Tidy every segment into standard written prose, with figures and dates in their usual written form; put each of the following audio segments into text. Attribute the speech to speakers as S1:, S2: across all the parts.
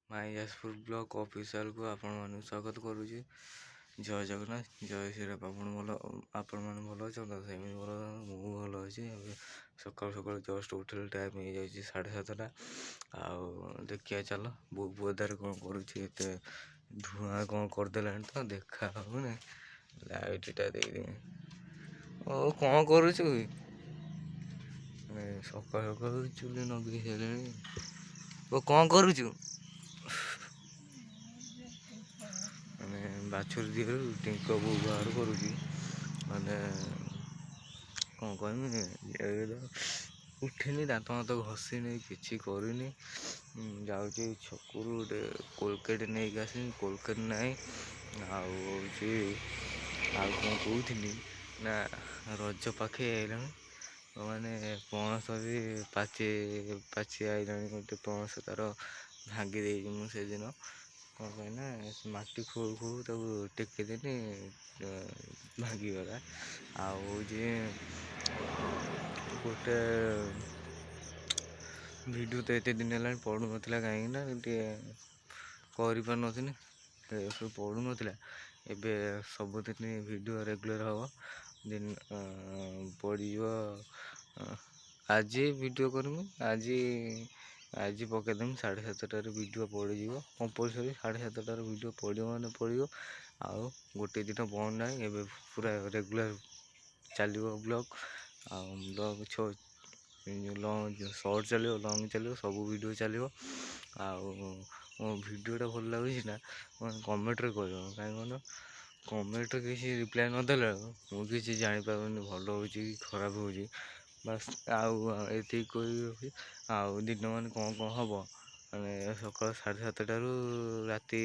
S1: ମାଇ Jajpur block official को ଆପଣମାନଙ୍କୁ ସ୍ୱାଗତ କରୁଛି। ଜୟ ଜଗନ୍ନାଥ, ଜୟ ଶ୍ରୀରାମ। ଆପଣମାନେ ଭଲ ଅଛନ୍ତି? ସେମିତି ଭଲ, ମୁଁ ଭଲ ଅଛି। ଏବେ ସକାଳୁ ସକାଳୁ ଜଷ୍ଟ ଉଠିଲେ ଟାଇମ୍ ହେଇଯାଇଛି 7:30। ଆଉ ଦେଖିବା ଚାଲ ବୋଦାରେ କ'ଣ କରୁଛି, ଏତେ ଧୂଆଁ କ'ଣ କରିଦେଲାଣି ତ ଦେଖା ହେଉନି। ଲାଇଟ୍ଟା ଦେଇଦେବି। ଓ କ'ଣ କରୁଛୁ? ସକାଳୁ ସକାଳୁ ଚୁଲି ନଗେଇ ସାରିଲେଣି। ଓ କ'ଣ କରୁଛୁ? ମାନେ ବାଛୁରୀ ଦିହରୁ ଟିଙ୍କ ବୋଉ ବାହାର କରୁଛି। ମାନେ କ'ଣ କହିବି, ଉଠିନି, ଦାନ୍ତ ମାନ୍ତ ଘଷିନି, କିଛି କରିନି। ଯାଉଛି ଛକରୁ ଗୋଟେ କୋଲଗେଟ୍ ନେଇକି ଆସିନି, କୋଲଗେଟ୍ ନାହିଁ। ଆଉ ହେଉଛି ଆଉ କ'ଣ କହୁଥିଲି ନା, ରଜ ପାଖେଇ ଆଇଲାଣି। ମାନେ ପଣସ ବି ପାଚି ଆଇଲାଣି। ଗୋଟେ ପଣସ ତାର ଭାଙ୍ଗି ଦେଇଛି ମୁଁ ସେଦିନ। କ'ଣ ପାଇଁ ନା ମାଟି ଖୋଳୁ ଖୋଳୁ ତାକୁ ଟେକିଦେଲି, ଭାଙ୍ଗିଗଲା। ଆଉ ହେଉଛି ଗୋଟେ ଭିଡ଼ିଓ ତ ଏତେ ଦିନ ହେଲାଣି ପଡ଼ୁନଥିଲା, କାହିଁକିନା ଟିକେ କରିପାରୁନଥିଲି, ସବୁ ପଡ଼ୁନଥିଲା। ଏବେ ସବୁଦିନ ଭିଡ଼ିଓ ରେଗୁଲାର ହେବ। ପଡ଼ିଯିବ। ଆଜି ଭିଡ଼ିଓ କରିମି, ଆଜି ପକେଇଦେମି। 7:30ଟାରେ ଭିଡ଼ିଓ ପଡ଼ିଯିବ କମ୍ପଲସରି। 7:30ଟାରେ ଭିଡ଼ିଓ ପଡ଼ିବ ମାନେ ପଡ଼ିବ। ଆଉ ଗୋଟେ ଦିନ ବନ୍ଦ ନାହିଁ। ଏବେ ପୁରା ରେଗୁଲାର ଚାଲିବ ବ୍ଲଗ୍। ଆଉ ବ୍ଲଗ୍ ସର୍ଟ ଚାଲିବ, ଲଙ୍ଗ୍ ଚାଲିବ, ସବୁ ଭିଡ଼ିଓ ଚାଲିବ। ଆଉ ମୋ ଭିଡ଼ିଓଟା ଭଲ ଲାଗୁଛି ନା କମେଣ୍ଟରେ କହିବ। କାହିଁକି କହିଲ, କମେଣ୍ଟରେ କିଛି ରିପ୍ଲାଏ ନଦେଲା ମୁଁ କିଛି ଜାଣିପାରୁନି ଭଲ ହେଉଛି କି ଖରାପ ହେଉଛି। ବାସ୍ ଆଉ ଏତିକି କହିବି। ଆଉ ଦିନ ମାନେ କ'ଣ ହେବ, ମାନେ ସକାଳ 7:30ଟାରୁ ରାତି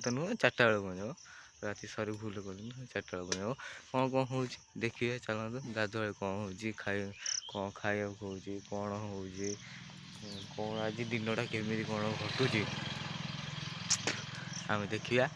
S1: ତ ନୁହେଁ, 4ଟା ବେଳେ ପହଞ୍ଚିବ। ରାତି ସରି ଭୁଲ କରିନି, 4ଟା ବେଳେ ପହଞ୍ଚିବ। କ'ଣ ହେଉଛି ଦେଖିବେ, ଚାଲନ୍ତୁ। ଗାଧୁଆବେଳେ କ'ଣ ହେଉଛି, କ'ଣ ଖାଇବାକୁ ହେଉଛି, କ'ଣ ହେଉଛି, କ'ଣ ଆଜି ଦିନଟା କେମିତି କ'ଣ ଘଟୁଛି ଆମେ ଦେଖିବା।